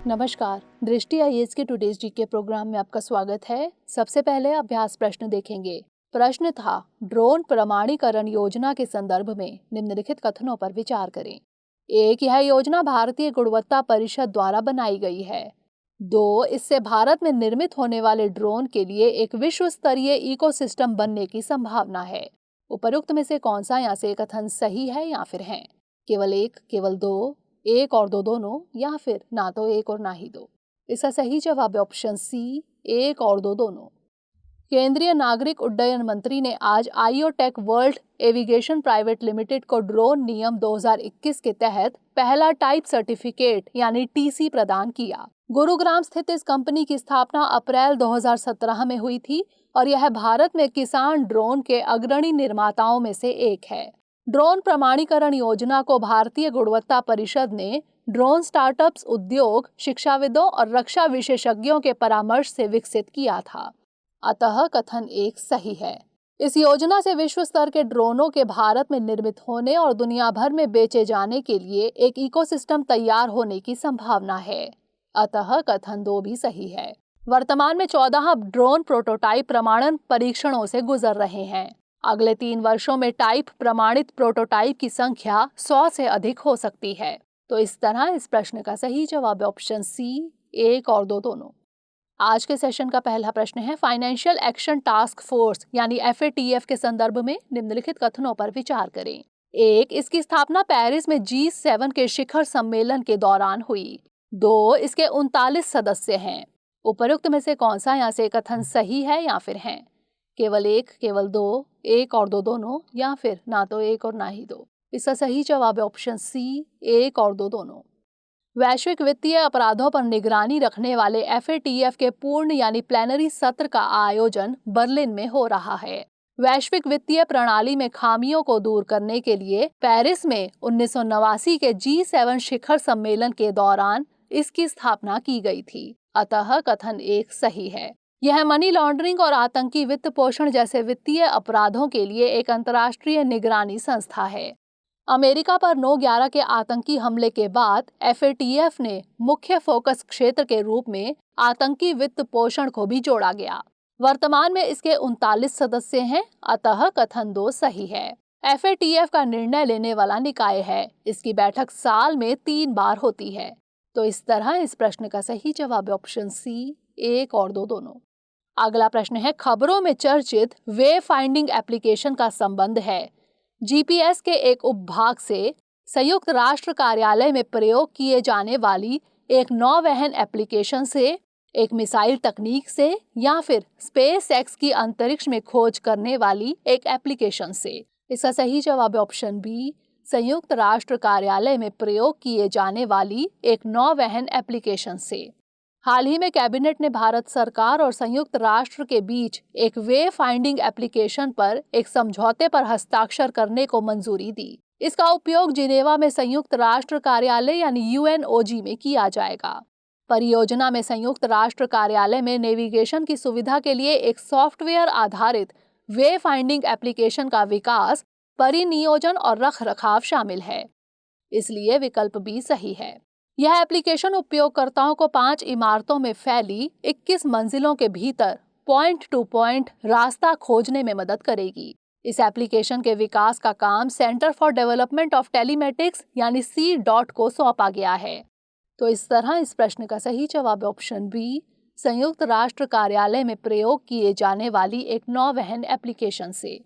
नमस्कार, दृष्टि आईएएस के टुडेज जीके प्रोग्राम में आपका स्वागत है। सबसे पहले अभ्यास प्रश्न देखेंगे। प्रश्न था, ड्रोन प्रमाणीकरण योजना के संदर्भ में निम्नलिखित कथनों पर विचार करें। 1. यह योजना भारतीय गुणवत्ता परिषद द्वारा बनाई गई है। 2. इससे भारत में निर्मित होने वाले ड्रोन के लिए एक विश्व स्तरीय इकोसिस्टम बनने की संभावना है। उपरोक्त में से कौन सा यहाँ से कथन सही है या फिर है? केवल एक, केवल दो, एक और दो दोनों, या फिर ना तो एक और ना ही दो। इसका सही जवाब है ऑप्शन सी, एक और दो दोनों। केंद्रीय नागरिक उड्डयन मंत्री ने आज आईओटेक वर्ल्ड एविगेशन प्राइवेट लिमिटेड को ड्रोन नियम 2021 के तहत पहला टाइप सर्टिफिकेट यानी टीसी प्रदान किया। गुरुग्राम स्थित इस कंपनी की स्थापना अप्रैल 2017 में हुई थी और यह भारत में किसान ड्रोन के अग्रणी निर्माताओं में से एक है। ड्रोन प्रमाणीकरण योजना को भारतीय गुणवत्ता परिषद ने ड्रोन स्टार्टअप्स, उद्योग, शिक्षाविदों और रक्षा विशेषज्ञों के परामर्श से विकसित किया था। अतः कथन एक सही है। इस योजना से विश्व स्तर के ड्रोनों के भारत में निर्मित होने और दुनिया भर में बेचे जाने के लिए एक इकोसिस्टम तैयार होने की संभावना है। अतः कथन 2 भी सही है। वर्तमान में 14 ड्रोन प्रोटोटाइप प्रमाणन परीक्षणों से गुजर रहे हैं। अगले 3 वर्षों में टाइप प्रमाणित प्रोटोटाइप की संख्या 100 से अधिक हो सकती है। तो इस तरह इस प्रश्न का सही जवाब है ऑप्शन सी, एक और दो दोनों। आज के सेशन का पहला प्रश्न है, फाइनेंशियल एक्शन टास्क फोर्स यानी FATF के संदर्भ में निम्नलिखित कथनों पर विचार करें। 1. इसकी स्थापना पेरिस में G7 के शिखर सम्मेलन के दौरान हुई। 2. इसके 39 सदस्य हैं। उपरोक्त में से कौन सा यहाँ से कथन सही है या फिर है? केवल एक, केवल दो, एक और दो दोनों, या फिर ना तो एक और ना ही दो। इसका सही जवाब है ऑप्शन सी, एक और दो दोनों। वैश्विक वित्तीय अपराधों पर निगरानी रखने वाले FATF के पूर्ण यानी प्लेनरी सत्र का आयोजन बर्लिन में हो रहा है। वैश्विक वित्तीय प्रणाली में खामियों को दूर करने के लिए पेरिस में 1989 के G7 शिखर सम्मेलन के दौरान इसकी स्थापना की गई थी। अतः कथन एक सही है। यह मनी लॉन्ड्रिंग और आतंकी वित्त पोषण जैसे वित्तीय अपराधों के लिए एक अंतर्राष्ट्रीय निगरानी संस्था है। अमेरिका पर 9/11 के आतंकी हमले के बाद FATF ने मुख्य फोकस क्षेत्र के रूप में आतंकी वित्त पोषण को भी जोड़ा गया। वर्तमान में इसके 39 सदस्य हैं। अतः कथन 2 सही है। FATF का निर्णय लेने वाला निकाय है। इसकी बैठक साल में 3 बार होती है। तो इस तरह इस प्रश्न का सही जवाब है ऑप्शन सी, एक और दो दोनों। अगला प्रश्न है, खबरों में चर्चित वे फाइंडिंग एप्लीकेशन का संबंध है GPS के एक उपभाग से संयुक्त राष्ट्र कार्यालय में प्रयोग किए जाने वाली एक नौवहन एप्लीकेशन से, एक मिसाइल तकनीक से, या फिर SpaceX की अंतरिक्ष में खोज करने वाली एक एप्लीकेशन से? इसका सही जवाब है ऑप्शन बी, संयुक्त राष्ट्र कार्यालय में प्रयोग किए जाने वाली एक नौवहन एप्लीकेशन से। हाल ही में कैबिनेट ने भारत सरकार और संयुक्त राष्ट्र के बीच एक वे फाइंडिंग एप्लीकेशन पर एक समझौते पर हस्ताक्षर करने को मंजूरी दी। इसका उपयोग जिनेवा में संयुक्त राष्ट्र कार्यालय यानी UNOG में किया जाएगा। परियोजना में संयुक्त राष्ट्र कार्यालय में नेविगेशन की सुविधा के लिए एक सॉफ्टवेयर आधारित वे फाइंडिंग एप्लीकेशन का विकास, परिनियोजन और रखरखाव शामिल है। इसलिए विकल्प बी सही है। यह एप्लीकेशन उपयोगकर्ताओं को 5 इमारतों में फैली 21 मंजिलों के भीतर पॉइंट टू पॉइंट रास्ता खोजने में मदद करेगी। इस एप्लीकेशन के विकास का काम centre for development of telematics यानी C. को सौंपा गया है। तो इस तरह इस प्रश्न का सही जवाब है ऑप्शन बी, संयुक्त राष्ट्र कार्यालय में प्रयोग किए जाने वाली एक नौवहन एप्लीकेशन से।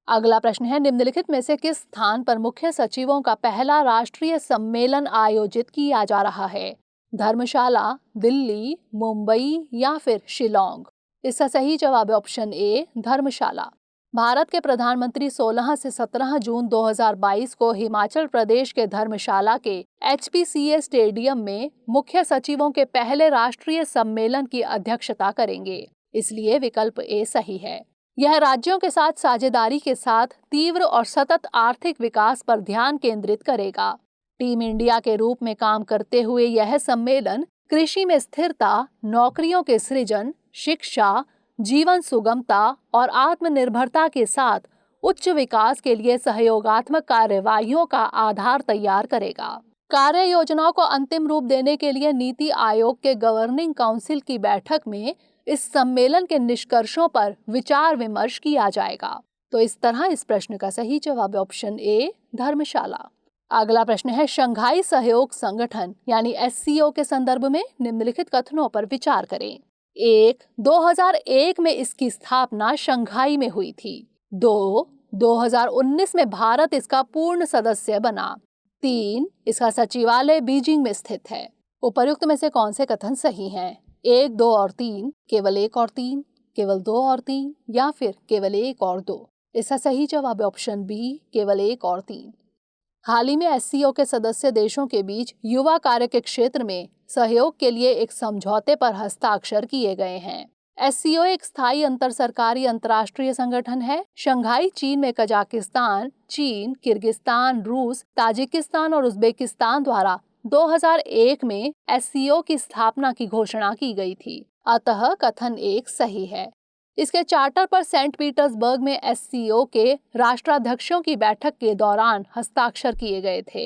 अगला प्रश्न है, निम्नलिखित में से किस स्थान पर मुख्य सचिवों का पहला राष्ट्रीय सम्मेलन आयोजित किया जा रहा है? धर्मशाला, दिल्ली, मुंबई या फिर शिलोंग? इसका सही जवाब है ऑप्शन ए, धर्मशाला। भारत के प्रधानमंत्री 16 से 17 जून 2022 को हिमाचल प्रदेश के धर्मशाला के HPCA स्टेडियम में मुख्य सचिवों के पहले राष्ट्रीय सम्मेलन की अध्यक्षता करेंगे। इसलिए विकल्प ए सही है। यह राज्यों के साथ साझेदारी के साथ तीव्र और सतत आर्थिक विकास पर ध्यान केंद्रित करेगा। टीम इंडिया के रूप में काम करते हुए यह सम्मेलन कृषि में स्थिरता, नौकरियों के सृजन, शिक्षा, जीवन सुगमता और आत्मनिर्भरता के साथ उच्च विकास के लिए सहयोगात्मक कार्यवाहियों का आधार तैयार करेगा। कार्य योजनाओं को अंतिम रूप देने के लिए नीति आयोग के गवर्निंग काउंसिल की बैठक में इस सम्मेलन के निष्कर्षों पर विचार विमर्श किया जाएगा। तो इस तरह इस प्रश्न का सही जवाब है ऑप्शन ए, धर्मशाला। अगला प्रश्न है, शंघाई सहयोग संगठन यानी SCO के संदर्भ में निम्नलिखित कथनों पर विचार करें। 1. 2001 में इसकी स्थापना शंघाई में हुई थी। 2. 2019 में भारत इसका पूर्ण सदस्य बना। 3. इसका सचिवालय बीजिंग में स्थित है। उपर्युक्त में से कौन से कथन सही हैं? 1, 2 और 3, केवल 1 और 3, केवल 2 और 3 या फिर केवल 1 और 2? इसका सही जवाब है ऑप्शन बी, केवल 1 और 3। हाल ही में SCO के सदस्य देशों के बीच युवा कार्य के क्षेत्र में सहयोग के लिए एक समझौते पर हस्ताक्षर किए गए हैं। SCO एक स्थायी अंतर सरकारी अंतर्राष्ट्रीय संगठन है। शंघाई चीन में कजाकिस्तान, चीन, किर्गिस्तान, रूस, ताजिकिस्तान और उज्बेकिस्तान द्वारा 2001 में SCO की स्थापना की घोषणा की गई थी। अतः कथन 1 सही है। इसके चार्टर पर सेंट पीटर्सबर्ग में SCO के राष्ट्राध्यक्षों की बैठक के दौरान हस्ताक्षर किए गए थे।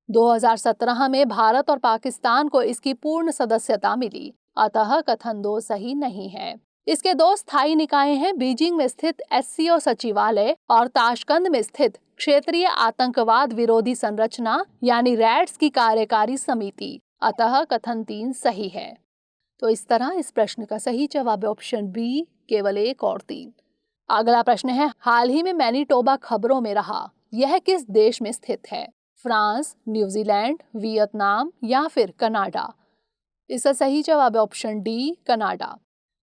2017 में भारत और पाकिस्तान को इसकी पूर्ण सदस्यता मिली। अतः कथन 2 सही नहीं है। इसके 2 स्थायी निकाय हैं, बीजिंग में स्थित SCO सचिवालय और ताशकंद में स्थित क्षेत्रीय आतंकवाद विरोधी संरचना यानी रैड्स की कार्यकारी समिति। अतः कथन 3 सही है। तो इस तरह इस प्रश्न का सही जवाब है ऑप्शन बी, केवल 1 और 3। अगला प्रश्न है, हाल ही में मैनीटोबा खबरों में रहा। यह किस देश में स्थित है? फ्रांस, न्यूजीलैंड, वियतनाम या फिर कनाडा? इसका सही जवाब है ऑप्शन डी, कनाडा।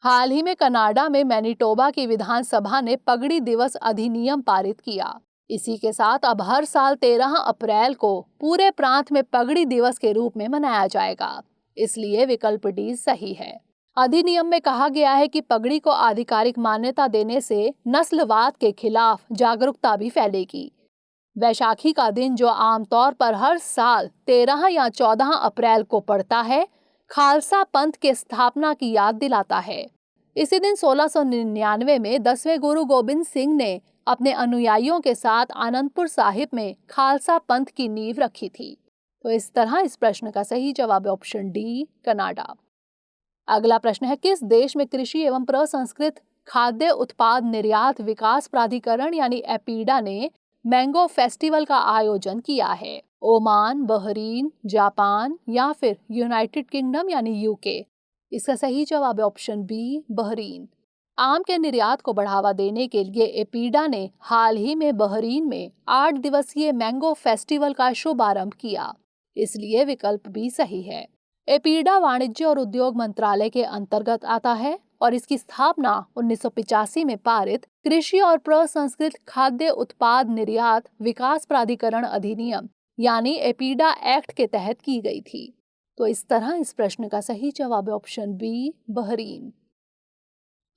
हाल ही में कनाडा में मैनीटोबा की विधानसभा ने पगड़ी दिवस अधिनियम पारित किया। इसी के साथ अब हर साल 13 अप्रैल को पूरे प्रांत में पगड़ी दिवस के रूप में मनाया जाएगा। इसलिए विकल्प डी सही है। अधिनियम में कहा गया है कि पगड़ी को आधिकारिक मान्यता देने से नस्लवाद के खिलाफ जागरूकता भी फैलेगी। वैशाखी का दिन, जो आमतौर पर हर साल 13 या 14 अप्रैल को पड़ता है, खालसा पंथ के स्थापना की याद दिलाता है। इसी दिन 1699 में 10वें गुरु गोबिंद सिंह ने अपने अनुयायियों के साथ आनंदपुर साहिब में खालसा पंथ की नींव रखी थी। तो इस तरह इस प्रश्न का सही जवाब है ऑप्शन डी, कनाडा। अगला प्रश्न है, किस देश में कृषि एवं प्रसंस्कृत खाद्य उत्पाद निर्यात विकास प्राधिकरण यानी एपीडा ने मैंगो फेस्टिवल का आयोजन किया है? ओमान, बहरीन, जापान या फिर यूनाइटेड किंगडम यानी यूके? इसका सही जवाब है ऑप्शन बी, बहरीन। आम के निर्यात को बढ़ावा देने के लिए एपीडा ने हाल ही में बहरीन में 8 दिवसीय मैंगो फेस्टिवल का शुभारंभ किया। इसलिए विकल्प बी सही है। एपीडा वाणिज्य और उद्योग मंत्रालय के अंतर्गत आता है और इसकी स्थापना 1985 में पारित कृषि और प्रसंस्कृत खाद्य उत्पाद निर्यात विकास प्राधिकरण अधिनियम यानी एपीडा एक्ट के तहत की गई थी। तो इस तरह इस प्रश्न का सही जवाब है ऑप्शन बी, बहरीन।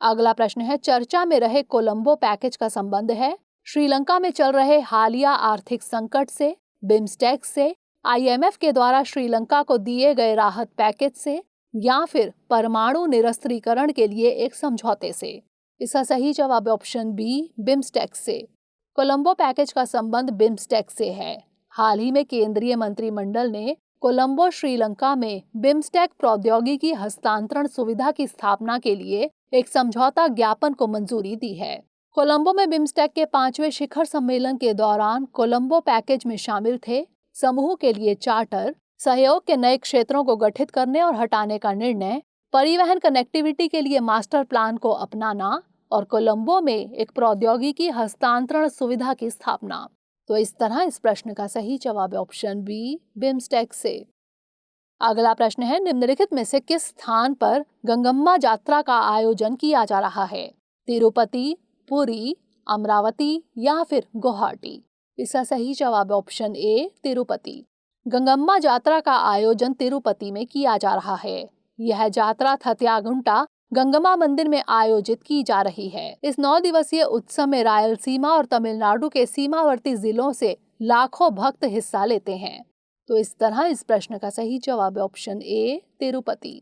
अगला प्रश्न है, चर्चा में रहे कोलंबो पैकेज का संबंध है श्रीलंका में चल रहे हालिया आर्थिक संकट से, बिम्स्टेक से, IMF के द्वारा श्रीलंका को दिए गए राहत पैकेज से या फिर परमाणु निरस्त्रीकरण के लिए एक समझौते से? इसका सही जवाब है ऑप्शन बी, बिम्स्टेक से। कोलंबो पैकेज का संबंध बिम्स्टेक से है। हाल ही में केंद्रीय मंत्रिमंडल ने कोलंबो श्रीलंका में बिम्स्टेक प्रौद्योगिकी हस्तांतरण सुविधा की स्थापना के लिए एक समझौता ज्ञापन को मंजूरी दी है। कोलंबो में बिम्स्टेक के 5वें शिखर सम्मेलन के दौरान कोलंबो पैकेज में शामिल थे समूह के लिए चार्टर, सहयोग के नए क्षेत्रों को गठित करने और हटाने का निर्णय, परिवहन कनेक्टिविटी के लिए मास्टर प्लान को अपनाना और कोलंबो में एक प्रौद्योगिकी हस्तांतरण सुविधा की स्थापना। तो इस तरह इस प्रश्न का सही जवाब है ऑप्शन बी, बिम्स्टेक से। अगला प्रश्न है, निम्नलिखित में से किस स्थान पर गंगम्मा यात्रा का आयोजन किया जा रहा है? तिरुपति, पुरी, अमरावती या फिर गुवाहाटी? इसका सही जवाब है ऑप्शन ए, तिरुपति। गंगम्मा यात्रा का आयोजन तिरुपति में किया जा रहा है। यह यात्रा थत्यागुंटा गंगम्मा मंदिर में आयोजित की जा रही है। इस 9 दिवसीय उत्सव में रायलसीमा और तमिलनाडु के सीमावर्ती जिलों से लाखों भक्त हिस्सा लेते हैं। तो इस तरह इस प्रश्न का सही जवाब है ऑप्शन ए, तिरुपति।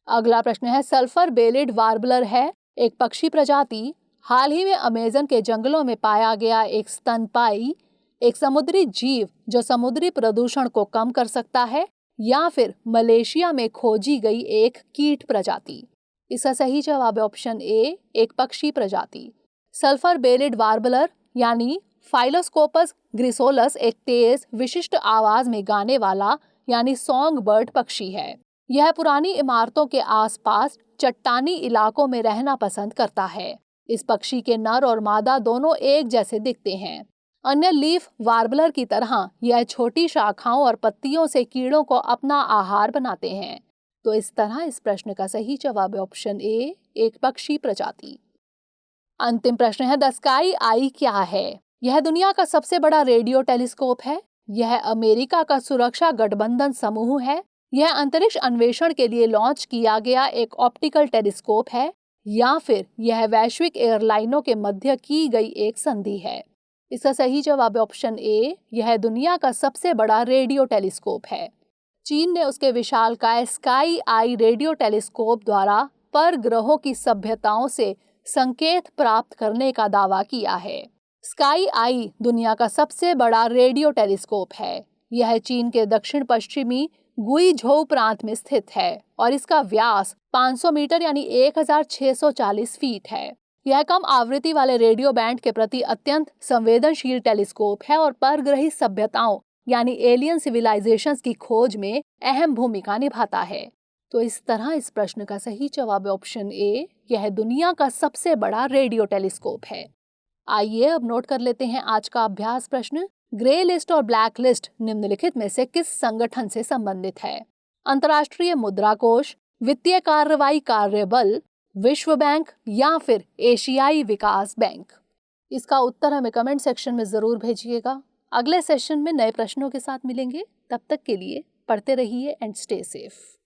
अगला प्रश्न है, सल्फर बेलेड वार्बलर है एक पक्षी प्रजाति, हाल ही में अमेज़न के जंगलों में पाया गया एक स्तनपायी एक समुद्री जीव जो समुद्री प्रदूषण को कम कर सकता है, या फिर मलेशिया में खोजी गई एक कीट प्रजाति? इसका सही जवाब है ऑप्शन ए, एक पक्षी प्रजाति। सल्फर बेलिड वार्बलर यानी फाइलोस्कोपस ग्रिसोलस एक तेज विशिष्ट आवाज में गाने वाला यानी सॉन्ग बर्ड पक्षी है। यह पुरानी इमारतों के आसपास चट्टानी इलाकों में रहना पसंद करता है। इस पक्षी के नर और मादा दोनों एक जैसे दिखते हैं। अन्य लीफ वार्बलर की तरह यह छोटी शाखाओं और पत्तियों से कीड़ों को अपना आहार बनाते हैं। तो इस तरह इस प्रश्न का सही जवाब है ऑप्शन ए, एक पक्षी प्रजाति। अंतिम प्रश्न है, द स्काई आई क्या है? यह दुनिया का सबसे बड़ा रेडियो टेलीस्कोप है। यह अमेरिका का सुरक्षा गठबंधन समूह है। यह अंतरिक्ष अन्वेषण के लिए लॉन्च किया गया एक ऑप्टिकल टेलीस्कोप है, या फिर यह वैश्विक एयरलाइनों के मध्य की गई एक संधि है? इसका सही जवाब है ऑप्शन ए, यह दुनिया का सबसे बड़ा रेडियो टेलीस्कोप है। चीन ने उसके विशालकाय स्काई आई रेडियो टेलीस्कोप द्वारा परग्रहों की सभ्यताओं से संकेत प्राप्त करने का दावा किया है। स्काई आई दुनिया का सबसे बड़ा रेडियो टेलीस्कोप है। यह चीन के दक्षिण पश्चिमी गुइझोउ प्रांत में स्थित है और इसका व्यास 500 मीटर यानी 1640 फीट है। यह कम आवृत्ति वाले रेडियो बैंड के प्रति अत्यंत संवेदनशील टेलीस्कोप है और परग्रही सभ्यताओं यानी एलियन सिविलाइजेशंस की खोज में अहम भूमिका निभाता है। तो इस तरह इस प्रश्न का सही जवाब है ऑप्शन ए, यह दुनिया का सबसे बड़ा रेडियो टेलीस्कोप है। आइए अब नोट कर लेते हैं आज का अभ्यास प्रश्न। ग्रे लिस्ट और ब्लैक लिस्ट निम्नलिखित में से किस संगठन से संबंधित है? अंतर्राष्ट्रीय मुद्रा कोष, वित्तीय कार्रवाई कार्यबल, विश्व बैंक या फिर एशियाई विकास बैंक? इसका उत्तर हमें कमेंट सेक्शन में जरूर भेजिएगा। अगले सेशन में नए प्रश्नों के साथ मिलेंगे। तब तक के लिए पढ़ते रहिए एंड स्टे सेफ।